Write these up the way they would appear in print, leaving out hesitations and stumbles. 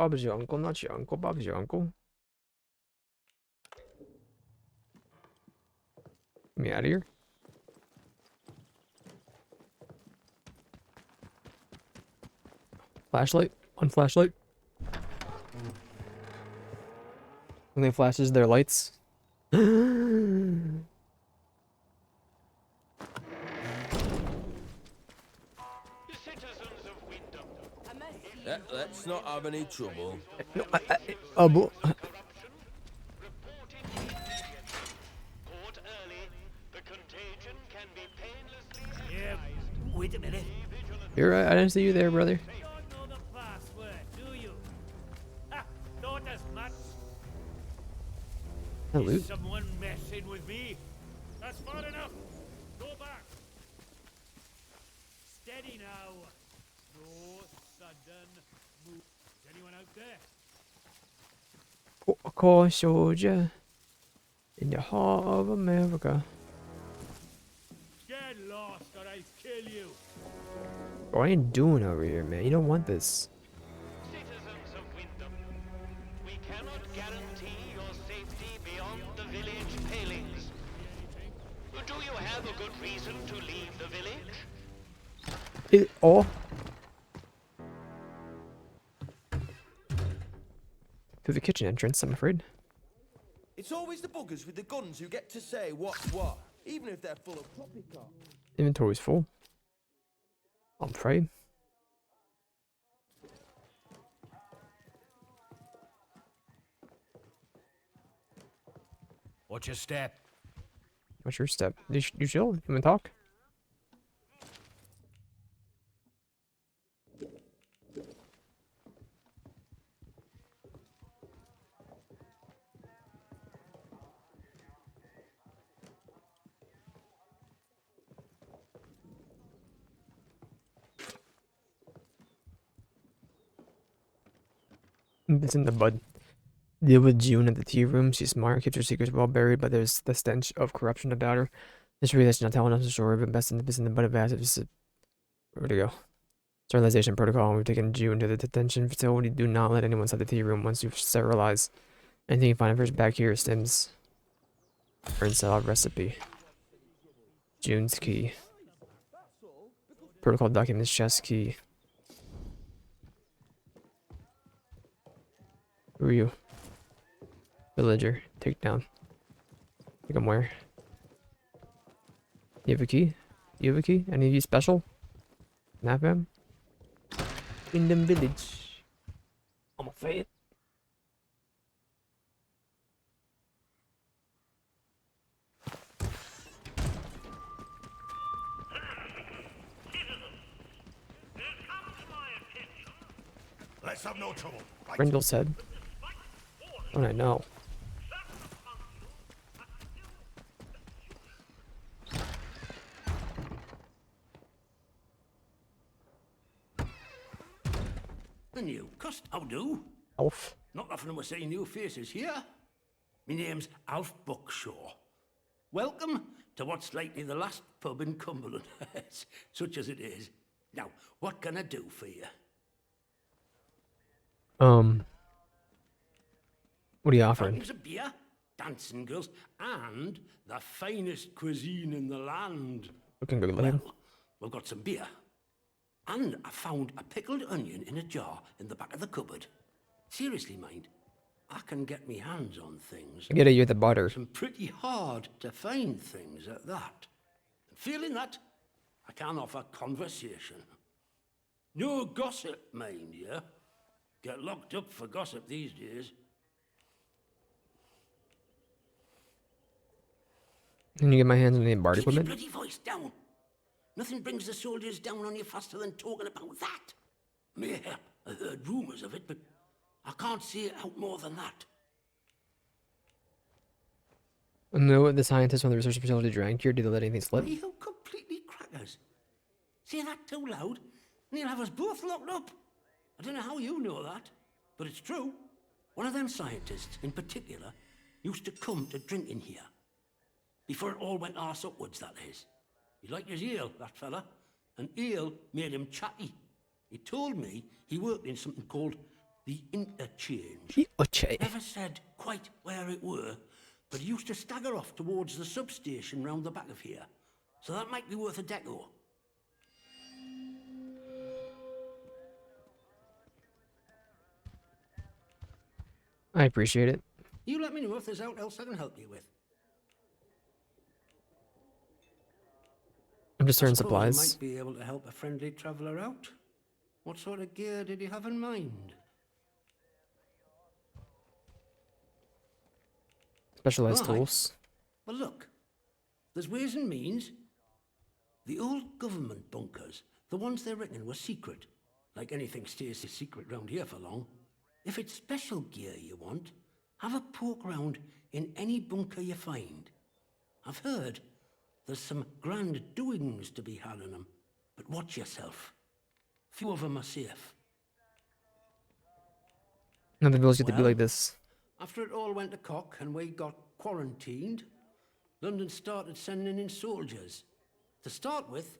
Bob's your uncle, not your uncle. Bob's your uncle. Get me out of here. Flashlight? On flashlight? When they flashes their lights. Let's not have any trouble. No, Yeah, wait a minute. you're right. I didn't see you there, brother. You don't know the password, do you? Ha! Thought as much. Hello. Is someone messing with me? That's far enough. Go back. Steady now. No sudden move. Is anyone out there? Poor soldier in the heart of America. Get lost or I'll kill you. What are you doing over here, man? You don't want this. Citizens of Wyndham, we cannot guarantee your safety beyond the village palings. Do you have a good reason to leave the village? Oh. Through the kitchen entrance, I'm afraid. It's always the buggers with the guns who get to say what's what, even if they're full of poppycock. Inventory's full. I'm afraid. Watch your step. What's your step? You chill? You wanna talk? It's in the bud. Deal with June at the tea room. She's smart, keeps her secrets well buried, but there's the stench of corruption about her. It's really that she's not telling us the story, but best in the bud of assets. Where'd to go? Sterilization protocol. We've taken June to the detention facility. Do not let anyone inside the tea room once you've sterilized. Anything you find first back here stems. Burn salad recipe. June's key. Protocol documents chest key. Who are you? Villager. Take down. Take him where? You have a key? You have a key? Any of you special? Nap him? Kingdom Village. I'm a fan. Let's have no trouble. Grendel said. What I know. And you, cussed, how do? Elf. Not often we're seeing new faces here. My name's Alf Buckshaw. Welcome to what's likely the last pub in Cumberland, such as it is. Now, what can I do for you? What are you offering? Fountains of beer, dancing girls, and the finest cuisine in the land. Looking good looking. Well, we've got some beer. And I found a pickled onion in a jar in the back of the cupboard. Seriously, mind, I can get me hands on things. I get it, you're the butter. Some pretty hard to find things at that. And feeling that, I can offer conversation. No gossip, mind you. Get locked up for gossip these days. Can you get my hands on the bar Keep your equipment? bloody voice down. Nothing brings the soldiers down on you faster than talking about that. Mayhap I heard rumours of it, but I can't see it out more than that. No, the scientists from the research facility drank here. Did they let anything slip? Are you completely crackers? Say that too loud, and you'll have us both locked up. I don't know how you know that, but it's true. One of them scientists, in particular, used to come to drink in here. Before it all went arse upwards, that is. He liked his ale, that fella, and ale made him chatty. He told me he worked in something called the interchange. Okay. Never said quite where it were, but he used to stagger off towards the substation round the back of here. So that might be worth a deco. I appreciate it. You let me know if there's aught else I can help you with. I'm just I certain suppose I supplies. might be able to help a friendly traveller out. What sort of gear did you have in mind? Specialized Right. tools. Well, look, there's ways and means. The old government bunkers, the ones they reckon were secret, like anything stays secret round here for long. If it's special gear you want, have a poke round in any bunker you find. I've heard there's some grand doings to be had in them, but watch yourself. Few of them are safe. None of the bills get to be Well, like this. After it all went to cock and we got quarantined, London started sending in soldiers. To start with,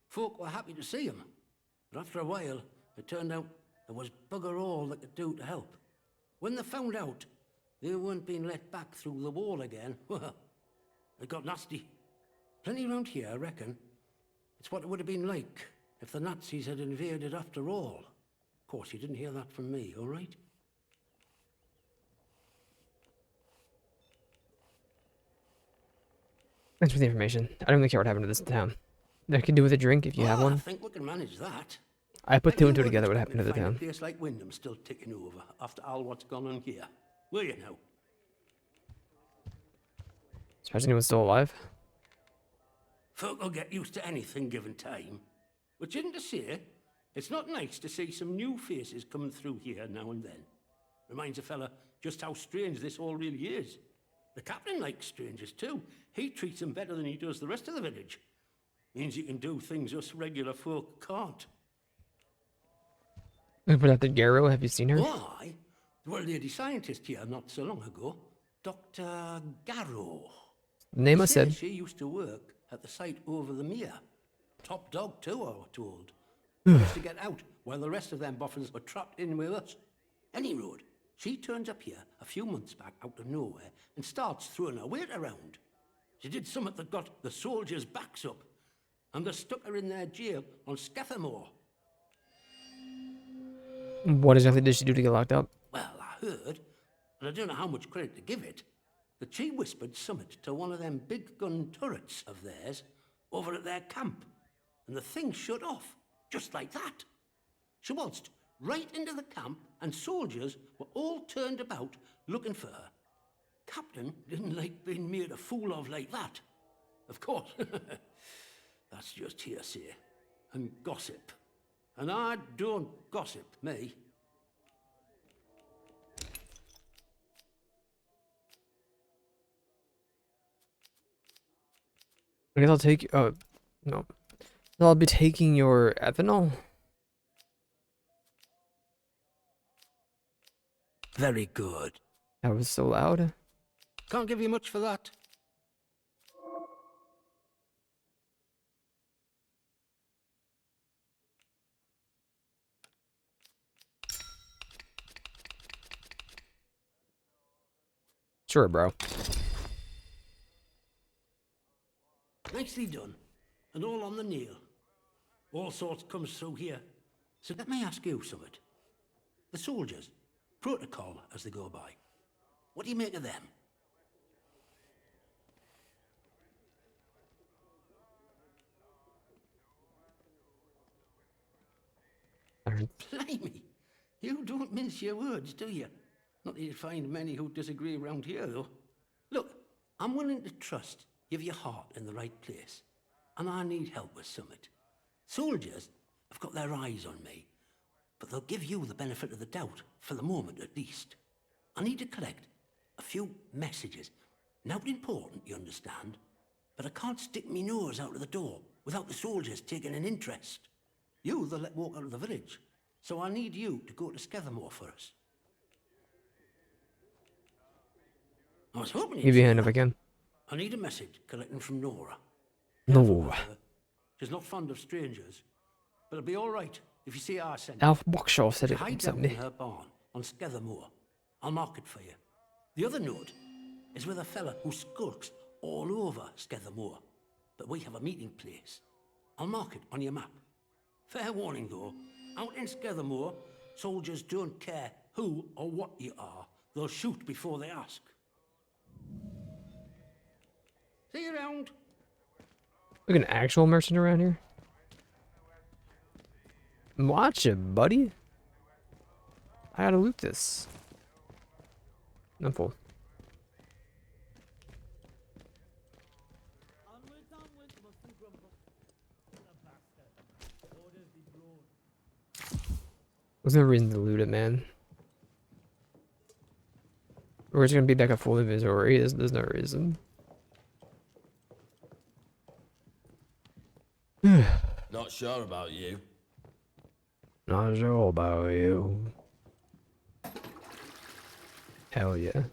folk were happy to see 'em, but after a while, it turned out there was bugger all they could do to help. When they found out they weren't being let back through the wall again, well, it got nasty. Plenty round here, I reckon. It's what it would have been like if the Nazis had invaded after all. Of course, you didn't hear that from me, all right? Thanks for the information. I don't really care what happened to this town. I can do with a drink if you have Well, I one. think we can manage that. I put Bet two you and two weren't together what expecting happened to the find town. A place like Wyndham still ticking over after all what's gone on here. Were you now? Surprised anyone's still alive. Folk will get used to anything given time. Which isn't to say, it's not nice to see some new faces coming through here now and then. Reminds a fella just how strange this all really is. The captain likes strangers too. He treats them better than he does the rest of the village. Means he can do things us regular folk can't. We put out the Garrow. Have you seen her? Why? There were a lady scientist here not so long ago. Dr. Garrow. The name I They say said. she used to work at the site over the mere. Top dog too, I was told. Used to get out while the rest of them boffins were trapped in with us. Any road, she turns up here a few months back out of nowhere and starts throwing her weight around. She did something that got the soldiers' backs up, and they stuck her in their jail on Scathamore. What exactly did she do to get locked up? Well, I heard, and I don't know how much credit to give it, that she whispered summit to one of them big gun turrets of theirs over at their camp, and the thing shut off, just like that. She waltzed right into the camp, and soldiers were all turned about looking for her. Captain didn't like being made a fool of like that. Of course, that's just hearsay and gossip. And I don't gossip, me. I guess I'll take. Oh, no. I'll be taking your ethanol. Very good. That was so loud. Can't give you much for that. Sure, bro. Nicely done. And all on the nail. All sorts comes through here. So let me ask you something. The soldiers, protocol as they go by. What do you make of them? Blimey, you don't mince your words, do you? Not that you'd find many who disagree around here, though. Look, I'm willing to trust you've your heart in the right place, and I need help with something. Soldiers have got their eyes on me, but they'll give you the benefit of the doubt, for the moment at least. I need to collect a few messages. Not important, you understand, but I can't stick me nose out of the door without the soldiers taking an interest. You they'll let walk out of the village, so I need you to go to Scathamore for us. I was hoping you'd Give you a say hand if that. I can. I need a message collecting from Nora. No. Careful with her. She's not fond of strangers, but it'll be all right if you see I sent her. Alf Boxshaw said She it hides out something. in her barn, on Skethermore. I'll mark it for you. The other note is with a fella who skulks all over Skethermore, but we have a meeting place. I'll mark it on your map. Fair warning, though. Out in Skethermore, soldiers don't care who or what you are. They'll shoot before they ask. See you around. Look, an actual merchant around here. Watch it, buddy. I gotta loot this. I'm full. Onward, mustn't grumble. The bastard. Orders be blown. There's no reason to loot it, man. We're just gonna be back at full inventory. There's no reason. Not sure about you. Not sure about you. Hell yeah.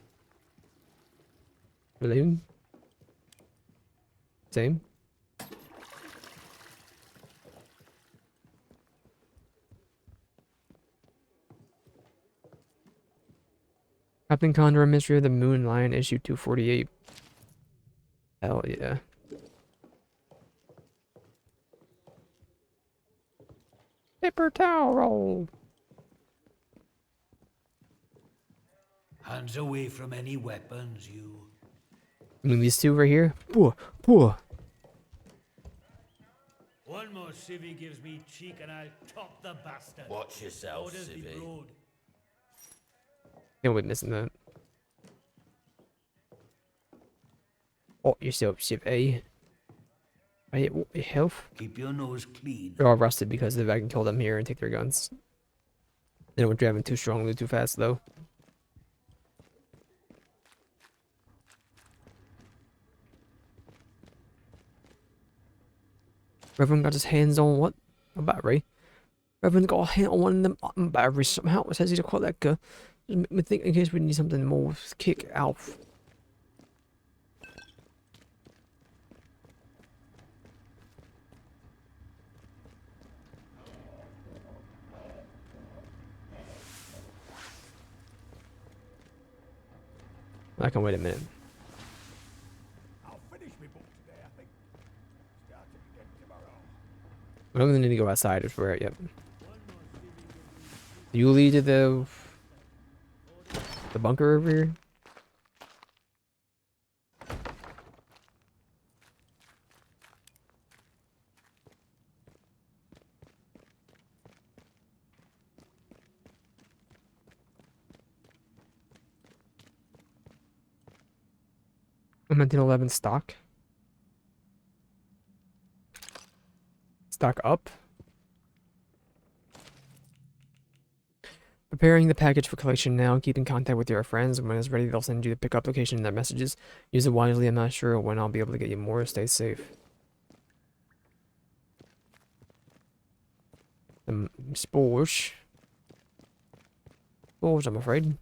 Really? Same? Captain Condor, Mystery of the Moon Lion, issue 248. Hell yeah. Paper towel roll. Hands away from any weapons, you. I mean, these two right here. Poor, poor. One more civvy gives me cheek and I'll top the bastard. Watch yourself, Orders be civvy. blowed. Can't witnessing that. Oh, yourself, ship A. Right, what your health? Keep your nose clean. They're all rusted because if I can kill them here and take their guns. They don't driving too strongly, too fast though. Reverend got his hands on what? A battery. Reverend got a hand on one of them batteries somehow. It says he's a collector. Just make me think in case we need something more kick out. I can wait a minute. I'll finish my book today, I think. Start it again tomorrow. I don't really need to go outside if we're at yet. You lead to the bunker over here? I'm 1911 stock. Stock up. Preparing the package for collection now. Keep in contact with your friends. When it's ready, they'll send you the pickup location in their messages. Use it wisely. I'm not sure when I'll be able to get you more. Stay safe. Spores. Spores, I'm afraid.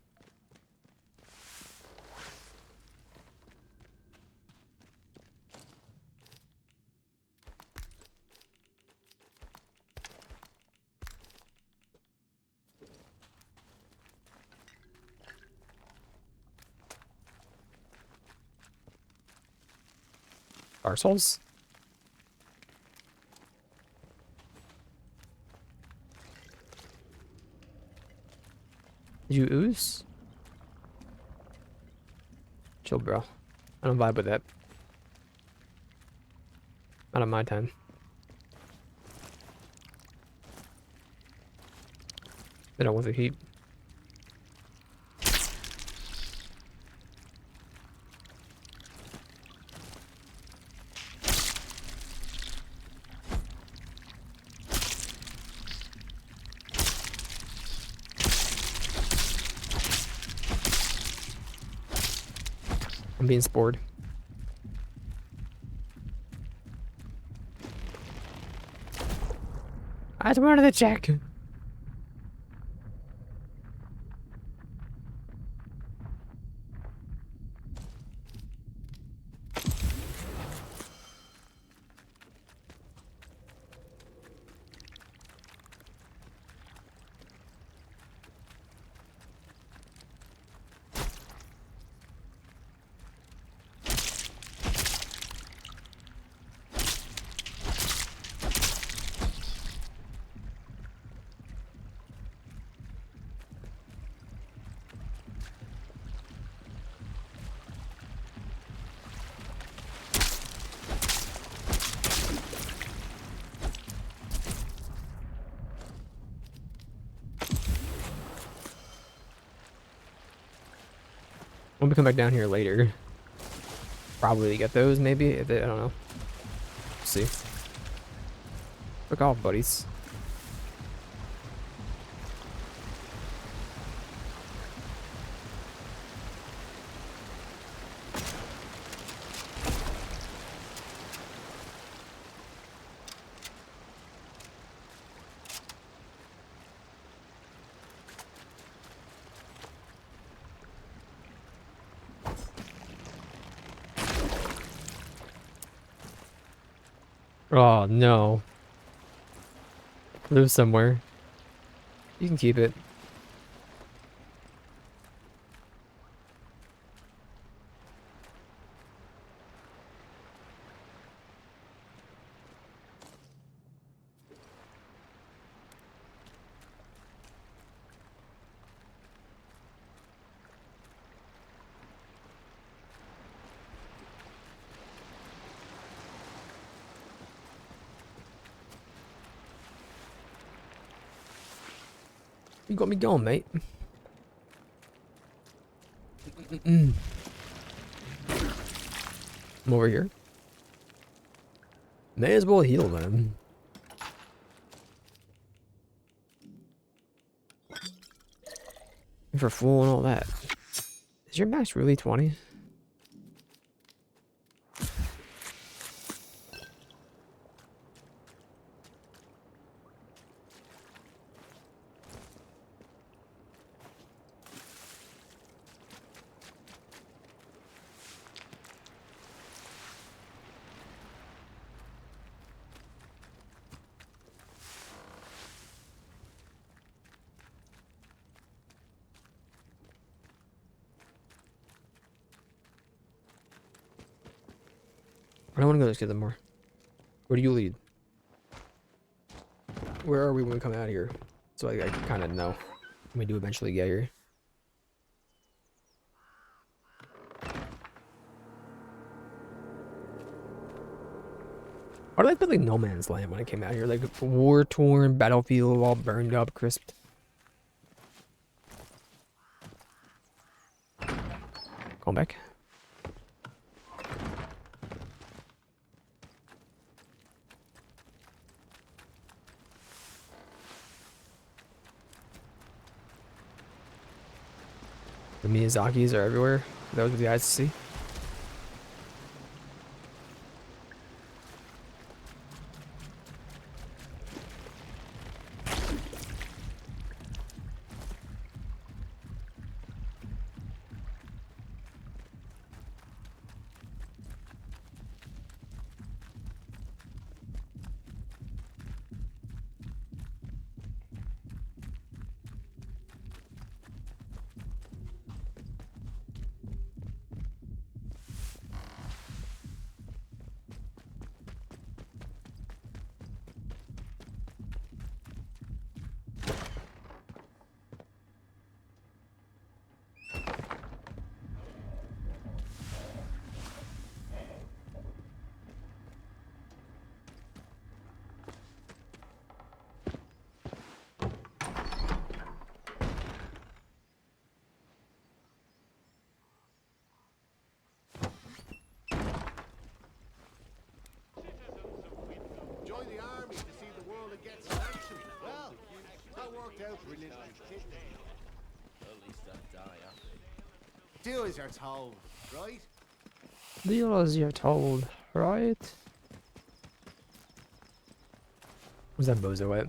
Parcels. Did you ooze? Chill, bro. I don't vibe with that. Not on my time. They don't want the heat. I'm being spored. I just wanted to check. When we come back down here later, probably to get those, maybe. If they, I don't know. See. Fuck off, buddies. Oh no. Live somewhere. You can keep it. You got me going, mate. I'm over here. May as well heal then. For full and all that. Is your max really 20? I don't want to go this kid more. Where do you lead? Where are we when we come out of here? So I kind of know when we do eventually get here. Why did I feel like No Man's Land when I came out here? Like a war-torn battlefield, all burned up, crisped. Going back. The Miyazakis are everywhere. That was what the eyes to see. Join the army to see the world against action. Well, that worked out brilliantly. At least I'll die happy. Do as you're told, right? Deal as you're told, right? Was that bozo at?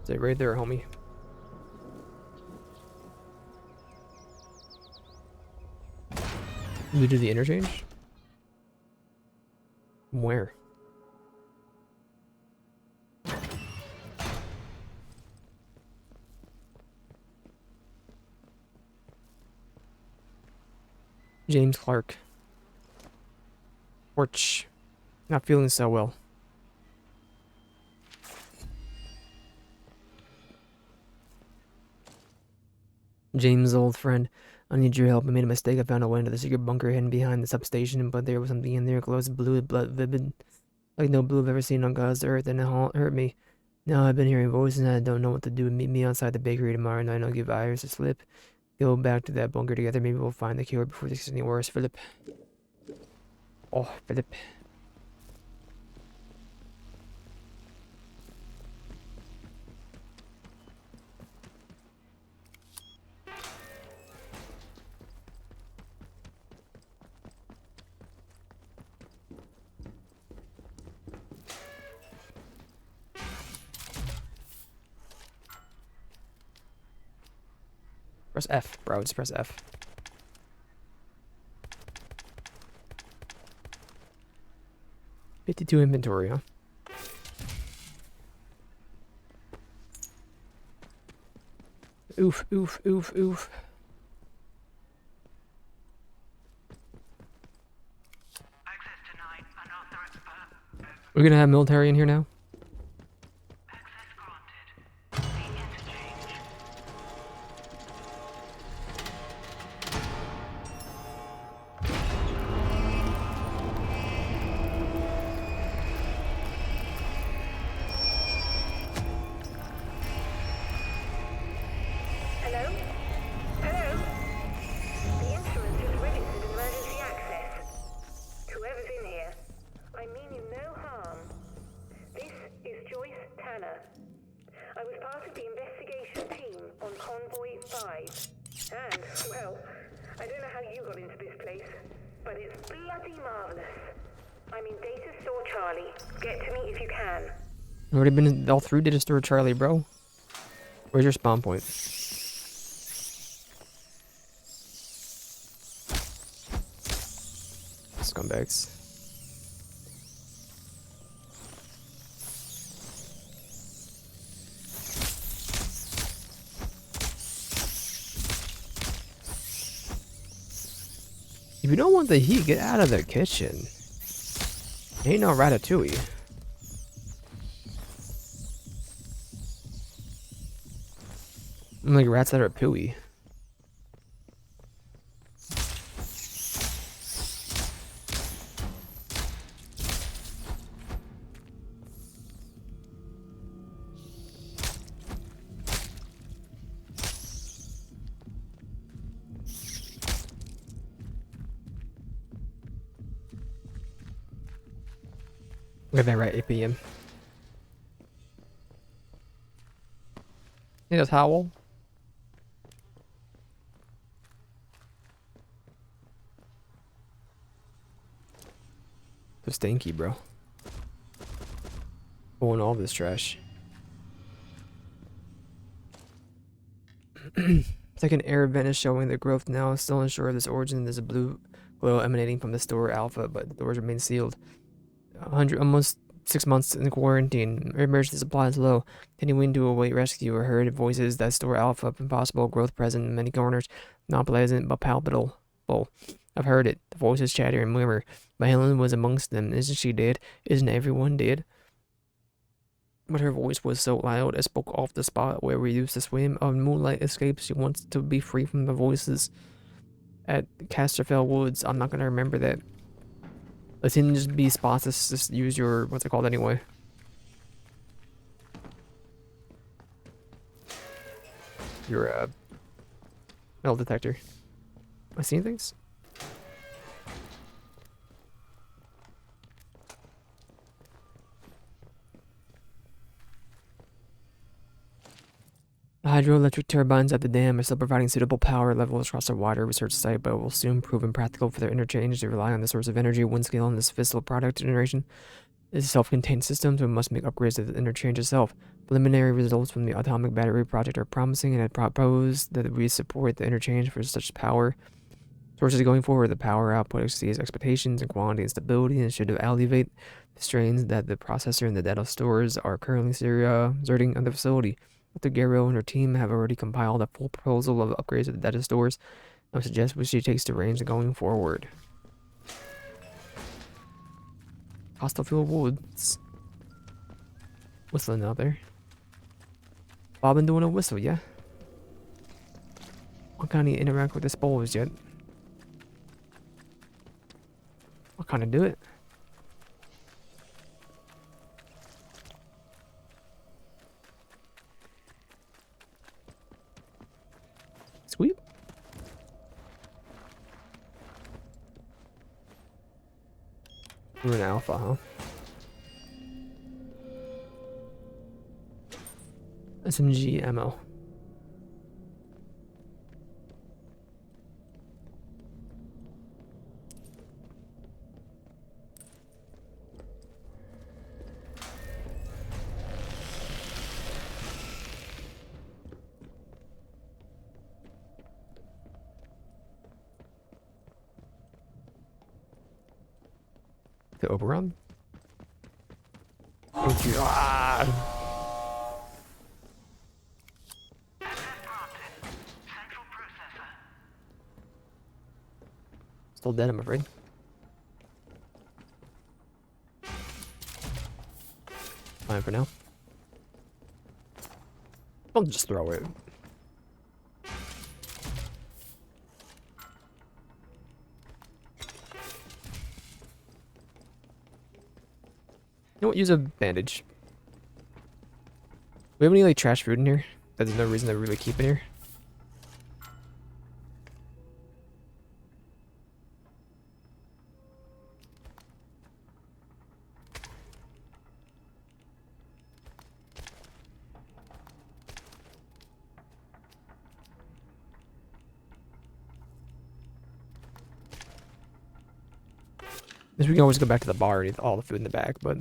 Is it right there, homie? You do the interchange? Where? James Clark. Porch. Not feeling so well. James, old friend, I need your help. I made a mistake. I found a way into the secret bunker hidden behind the substation, but there was something in there close, blue, blood, vivid, like no blue I've ever seen on God's earth, and it hurt me. Now I've been hearing voices and I don't know what to do. Meet me outside the bakery tomorrow night. I'll give Iris a slip. Go back to that bunker together. Maybe we'll find the cure before this gets any worse. Philip. Oh, Philip. Press F, bro. Just press F. $52 inventory, huh? Oof, oof, oof, oof. We're gonna have military in here now? Hello? Hello? The instrument just registered emergency access. Whoever's in here, I mean you no harm. This is Joyce Tanner. I was part of the investigation team on Convoy 5. And, well, I don't know how you got into this place, but it's bloody marvelous. I'm in Data Store Charlie. Get to me if you can. Already been all through Data Store Charlie, bro. Where's your spawn point? Scumbags. If you don't want the heat, get out of the kitchen. Ain't no ratatouille. I'm like rats that are pooey. We're back right 8 p.m. Need a towel? So stinky, bro. Pulling all this trash. Second air vent is showing the growth now. Still unsure of this origin. There's a blue glow emanating from the store Alpha, but the doors remain sealed. almost 6 months in quarantine. Emergency supplies low. Continuing to await rescue. Or heard voices that store Alpha. Impossible growth present in many corners. Not pleasant, but palpable. I've heard it. The voices chatter and murmur. But Helen was amongst them. Isn't she dead? Isn't everyone dead? But her voice was so loud, it spoke off the spot where we used to swim. Of moonlight escapes. She wants to be free from the voices at Casterfell Woods. I'm not gonna remember that. Let's just be spots. Let's just use your, what's it called anyway? Your metal detector. Am I seeing things? The hydroelectric turbines at the dam are still providing suitable power levels across the wider research site, but will soon prove impractical for their interchange to rely on the source of energy, wind scale, and this fissile product generation. It's a self-contained system, so it must make upgrades to the interchange itself. Preliminary results from the atomic battery project are promising, and I propose that we support the interchange for such power sources going forward. The power output exceeds expectations in quantity and stability, and should alleviate the strains that the processor and the data stores are currently exerting on the facility. Dr. Garrow and her team have already compiled a full proposal of upgrades to the data stores. I would suggest which she takes to range going forward. Hostile fuel woods. Whistling out there. Bobbin doing a whistle, yeah. I can't even interact with the spores yet. I'll kind of do it. Sweet. We're in alpha, huh? SMG ammo. The Oberon. Thank you. Ah! Still dead, I'm afraid. Fine for now. I'll just throw it. You know what? Use a bandage. We have any like trash food in here? That there's no reason to really keep in here. We can always go back to the bar and eat all the food in the back, but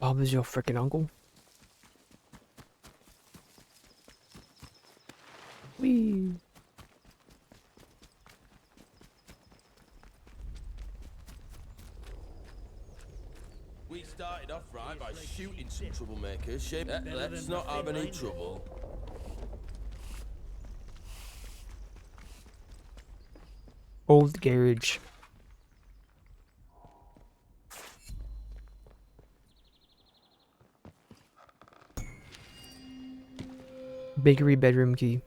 Bob is your freaking uncle. Whee! We started off right by shooting some troublemakers. Let's not have any trouble. Old garage. Bakery bedroom key.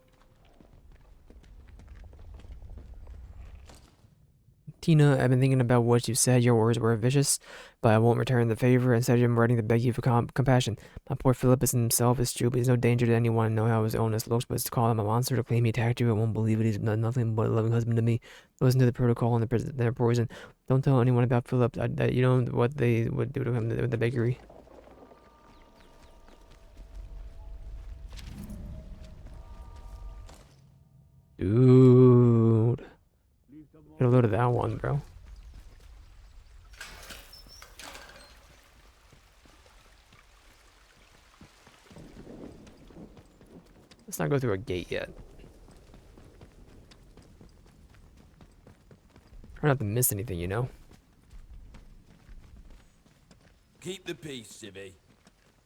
Tina, I've been thinking about what you said. Your words were vicious, but I won't return the favor. Instead, I'm writing to beg you for compassion. My poor Philip is himself is true, but he's no danger to anyone. Know how his illness looks, but to call him a monster to claim he attacked you, I won't believe it. He's nothing but a loving husband to me. Listen to the protocol and their poison. Don't tell anyone about Philip. You know what they would do to him at the bakery. Dude. Get a load of that one, bro. Let's not go through a gate yet. Try not to miss anything, you know? Keep the peace, Civvy.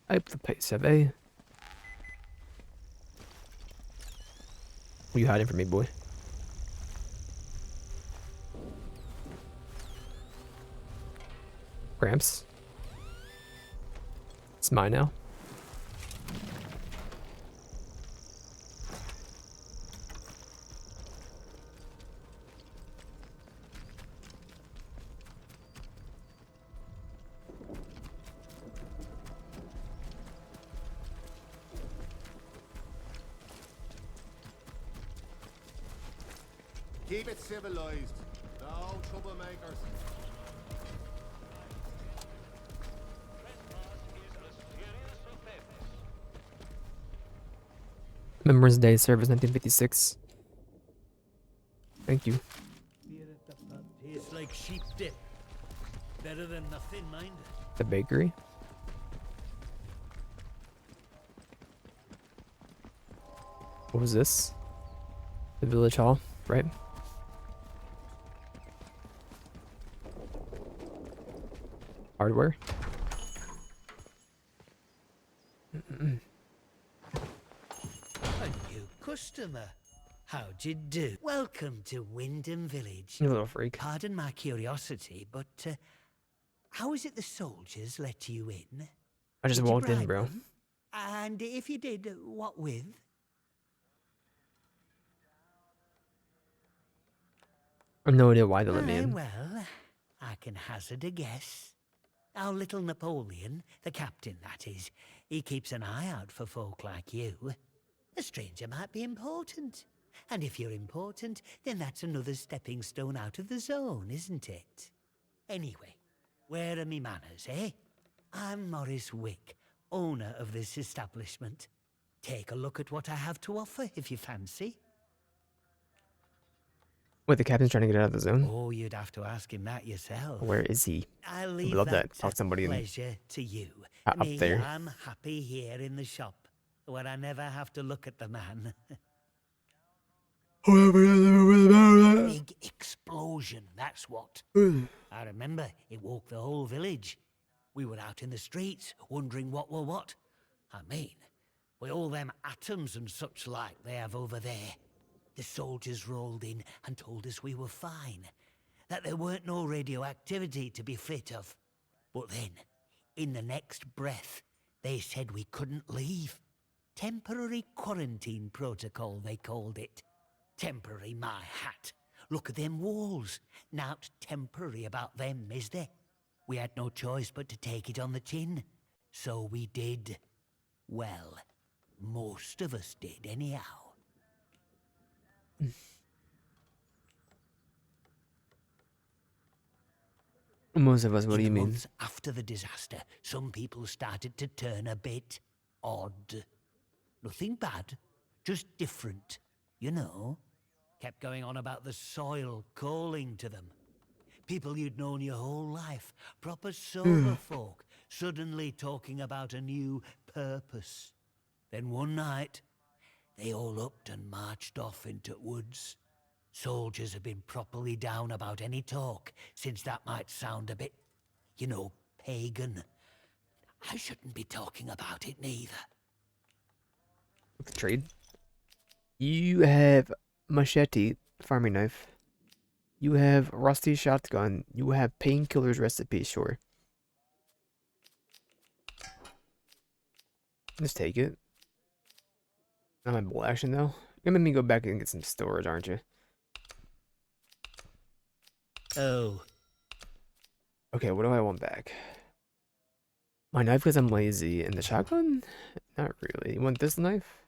Hype the pace, have eh? What are you hiding from me, boy? Gramps. It's mine now. Keep it civilized. No troublemakers. Trespass is a serious offense. Members Day, service 1956. Thank you. Tastes like sheep dip. Better than nothing, mind. The bakery. What was this? The village hall, right? Hardware. A new customer. How'd you do? Welcome to Wyndham Village. You little freak. Pardon my curiosity, but how is it the soldiers let you in? I just Did you walked in, bribe bro. them? And if you did, what with? I have no idea why they let me Aye, in. well, I can hazard a guess. Our little Napoleon, the captain that is, he keeps an eye out for folk like you. A stranger might be important. And if you're important, then that's another stepping stone out of the zone, isn't it? Anyway, where are me manners, eh? I'm Morris Wick, owner of this establishment. Take a look at what I have to offer if you fancy. Wait, the captain's trying to get out of the zone? Oh, you'd have to ask him that yourself. Where is he? I'll leave love that, that. Talk somebody in- pleasure to you. Up Me, there. I'm happy here in the shop, where I never have to look at the man. Big explosion, that's what. I remember it woke the whole village. We were out in the streets, wondering what were what. I mean, with all them atoms and such like they have over there. The soldiers rolled in and told us we were fine, that there weren't no radioactivity to be frit of. But then, in the next breath, they said we couldn't leave. Temporary quarantine protocol, they called it. Temporary, my hat. Look at them walls. Nowt temporary about them, is there? We had no choice but to take it on the chin. So we did. Well, most of us did anyhow. Most of us, what In do you the mean? months after the disaster, some people started to turn a bit odd. Nothing bad, just different, you know. Kept going on about the soil calling to them. People you'd known your whole life, proper sober folk, suddenly talking about a new purpose. Then one night, they all upped and marched off into woods. Soldiers have been properly down about any talk, since that might sound a bit, you know, pagan. I shouldn't be talking about it neither. Trade. You have machete, farming knife. You have rusty shotgun. You have painkillers recipe, sure. Just take it. Not my bolt action though. You're gonna make me go back and get some storage, aren't you? Oh, Okay, what do I want back? My knife because I'm lazy, and the shotgun? Not really. You want this knife?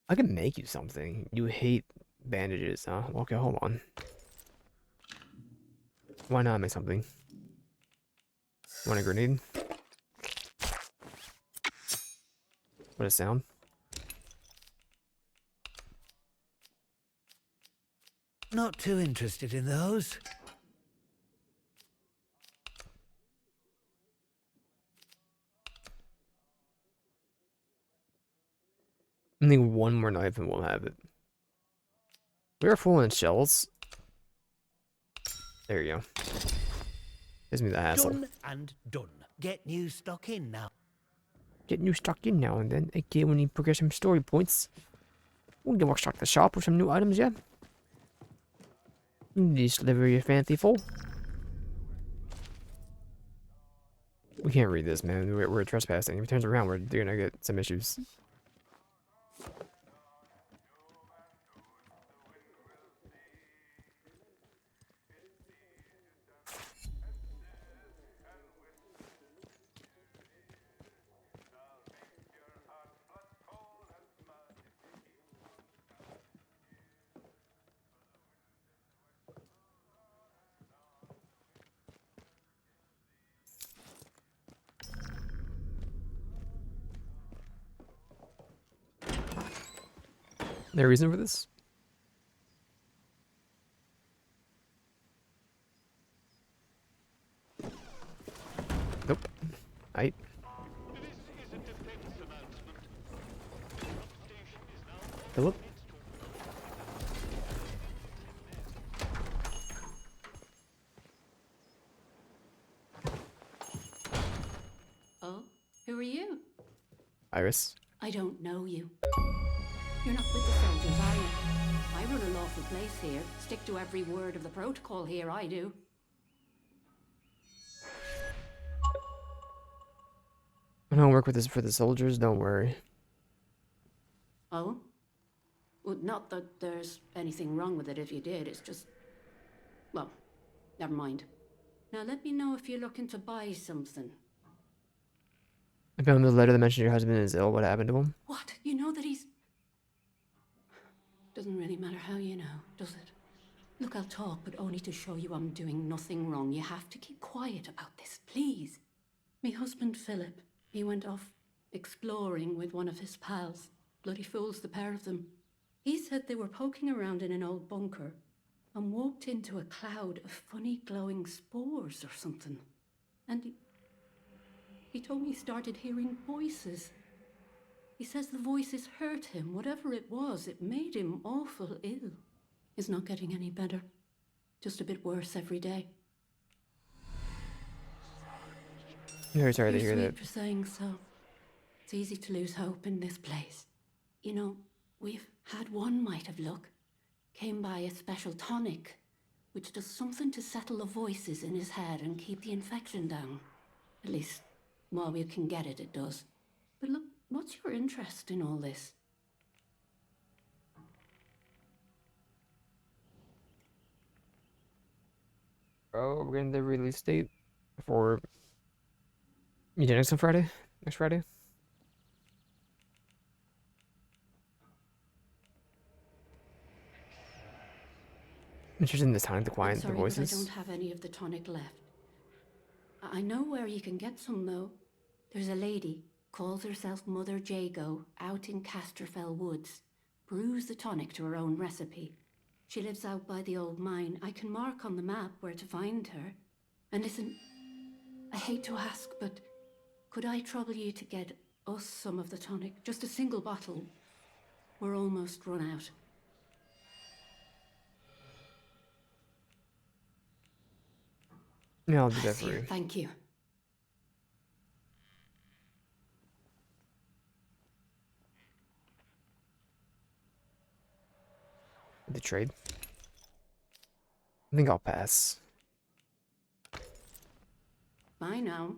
I can make you something. You hate bandages, huh? Okay, hold on. Why not make something? Want a grenade? What a sound. not too interested in those. I think one more knife and we'll have it. We are full in shells. There you go. Gives me the hassle. Done and done. Get new stock in now. Get new stock in now and then. Okay, we need progression story points. We can stock the shop with some new items, yeah. Just deliver your fancy full. We can't read this, man. We're trespassing. If it turns around, we're gonna get some issues. There a reason for this? Nope. I. This is a defense announcement. Station is now off Philip? limits to Oh, who are you? Iris. I don't know you. You're not with the soldiers, are you? I run a lawful place here. Stick to every word of the protocol here, I do. I don't work with this for the soldiers, don't worry. Oh? Well, not that there's anything wrong with it if you did, it's just... Well, never mind. Now let me know if you're looking to buy something. I found the letter that mentioned your husband is ill. What happened to him? What? You know that he's... Doesn't really matter how you know, does it? Look, I'll talk, but only to show you I'm doing nothing wrong. You have to keep quiet about this, please. Me husband, Philip, he went off exploring with one of his pals. Bloody fools, the pair of them. He said they were poking around in an old bunker and walked into a cloud of funny glowing spores or something. And he told me he started hearing voices. He says the voices hurt him. Whatever it was, it made him awful ill. He's not getting any better. Just a bit worse every day. I'm very sorry to You're hear sweet that. for saying so. It's easy to lose hope in this place. You know, we've had one mite of luck. Came by a special tonic, which does something to settle the voices in his head and keep the infection down. At least, while we can get it, it does. But look, what's your interest in all this? Oh, we're getting the release date for Eugenics on Friday? Next Friday? Interested in this time to I'm quiet the sorry, but I don't voices. have any of the tonic left. I know where you can get some, though. There's a lady, calls herself Mother Jago, out in Casterfell Woods. Brews the tonic to her own recipe. She lives out by the old mine. I can mark on the map where to find her. And listen, I hate to ask, but could I trouble you to get us some of the tonic? Just a single bottle. We're almost run out. Yeah, I'll do that Bless for you. you. Thank you. The trade. I think I'll pass. Bye now.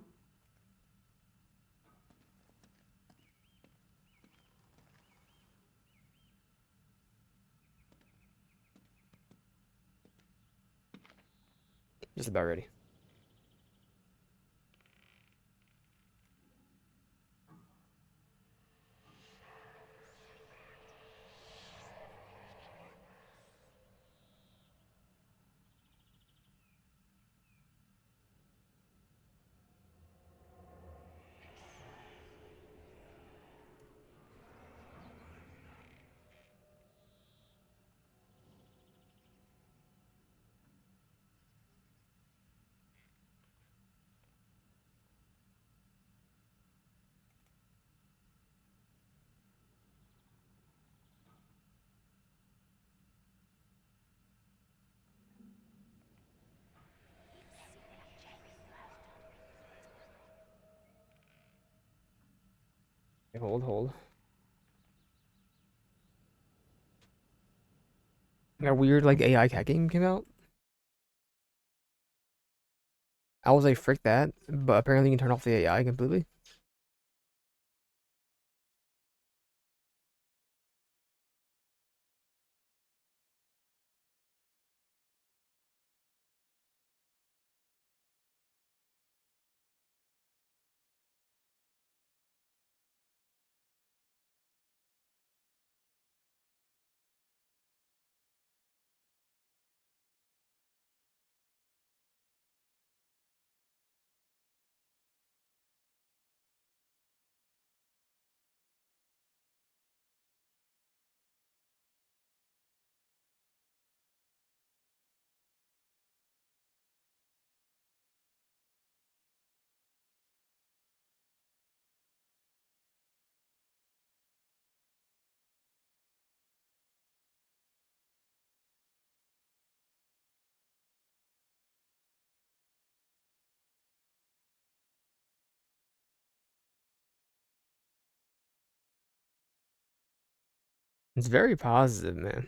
Just about ready. Okay, hold. A weird like AI cat game came out. I was like, frick that, but apparently you can turn off the AI completely. It's very positive, man.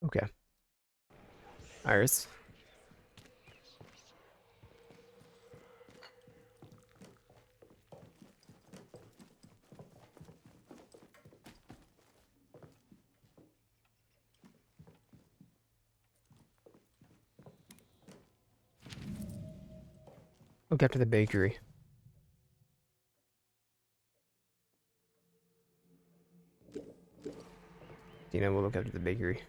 Okay. Iris. Look after the bakery. Tina will look after the bakery.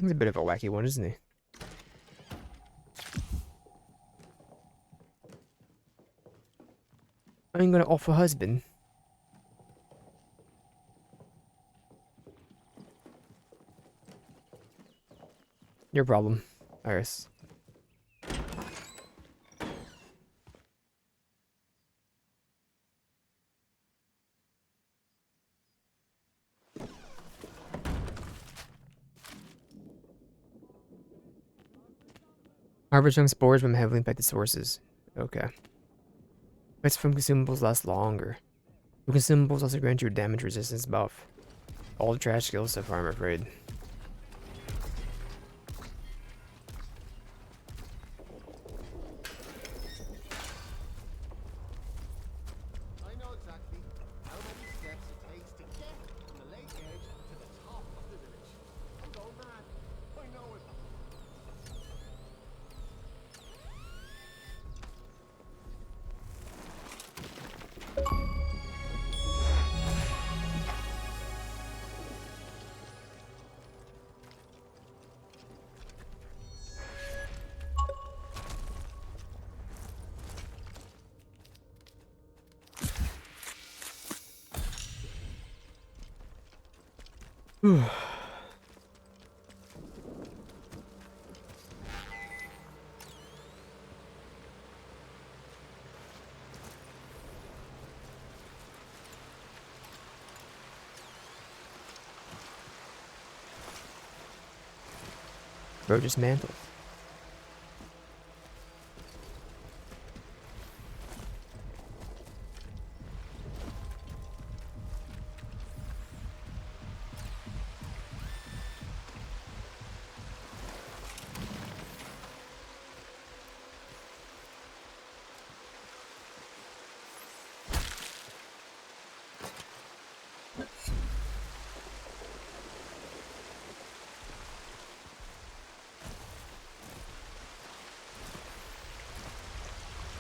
He's a bit of a wacky one, isn't he? I'm gonna offer husband. Your problem, Iris. Harvest young spores from heavily impacted sources. Okay. Effects from consumables last longer. The consumables also grant you a damage resistance buff. All trash skills so far, I'm afraid. I know exactly how many steps it takes to get from the lake edge to the top of the village. I'm going mad. I know it. Bro just mantled.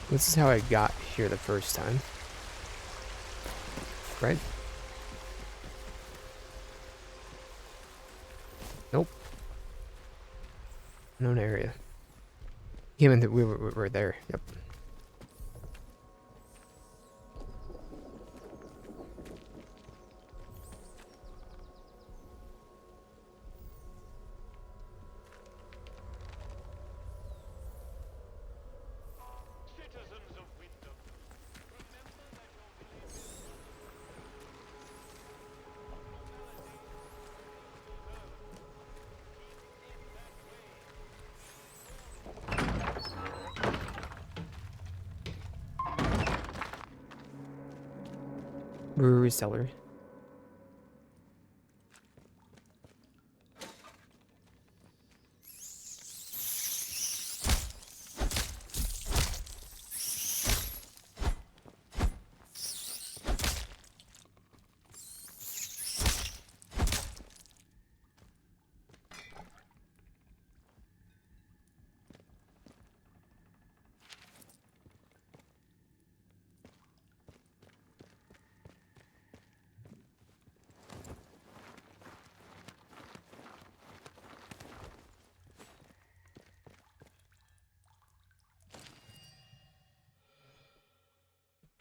This is how I got here the first time. Right? Nope. Known area. Came in that we were there. Yep. Brewery cellar.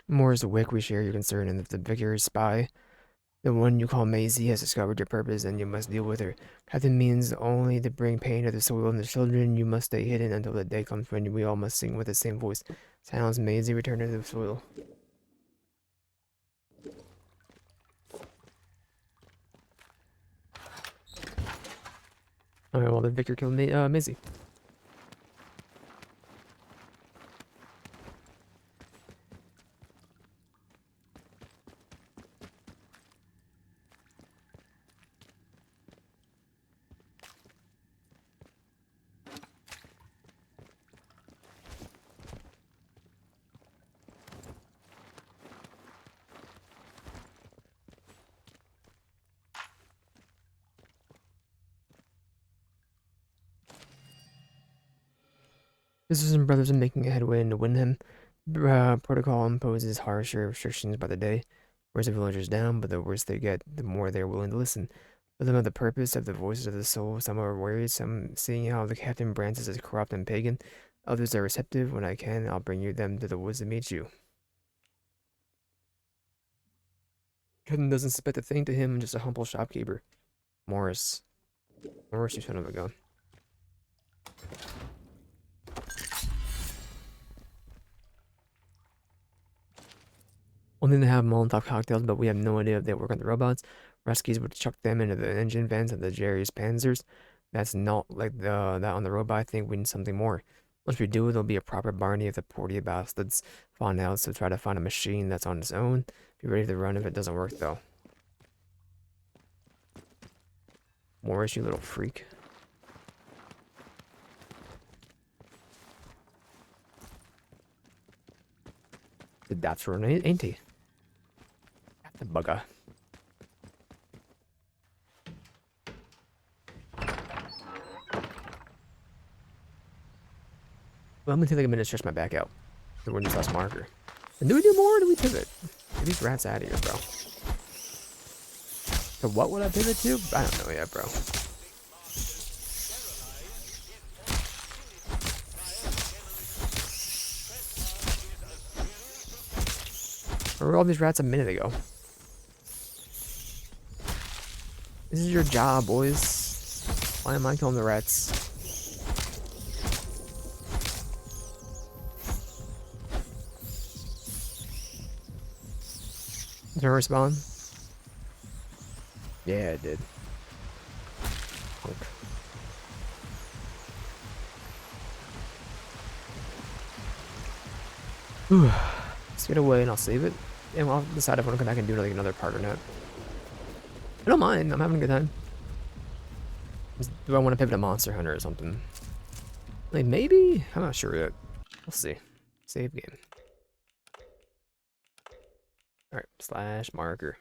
More is the wick we share your concern, and if the vicar's spy, the one you call Maisie, has discovered your purpose, and you must deal with her. Captain means only to bring pain to the soil and the children. You must stay hidden until the day comes when we all must sing with the same voice. Silence, Maisie, return to the soil. Alright, well, the vicar killed Maisie. Sisters and brothers are making a headway into Wyndham. Protocol imposes harsher restrictions by the day. Wears the villagers down, but the worse they get, the more they're willing to listen. Let them know the purpose of the voices of the soul. Some are worried, some seeing how the captain brands us as corrupt and pagan. Others are receptive. When I can, I'll bring you them to the woods to meet you. Captain doesn't suspect a thing to him, just a humble shopkeeper. Morris. Morris, you son of a gun. Only to have Molotov cocktails, but we have no idea if they work on the robots. Rescues would chuck them into the engine vents of the Jerry's Panzers. That's not like that on the robot. I think we need something more. Once we do, there'll be a proper Barney of the Portia bastards find out, so try to find a machine that's on its own. Be ready to run if it doesn't work, though. Morris, you little freak. That's for ain't he? The bugger. Well, I'm gonna take like a minute to stretch my back out. The wind's last marker. And do we do more or do we pivot? Get these rats out of here, bro. So what would I pivot to? I don't know yet, bro. Where were all these rats a minute ago? This is your job, boys. Why am I killing the rats? Did I respawn? Yeah, it did. Punk. Let's get away and I'll save it. And I'll decide if I want to come back and do like another part or not. I don't mind. I'm having a good time. Do I want to pivot to Monster Hunter or something? Like, maybe? I'm not sure yet. We'll see. Save game. Alright, slash marker.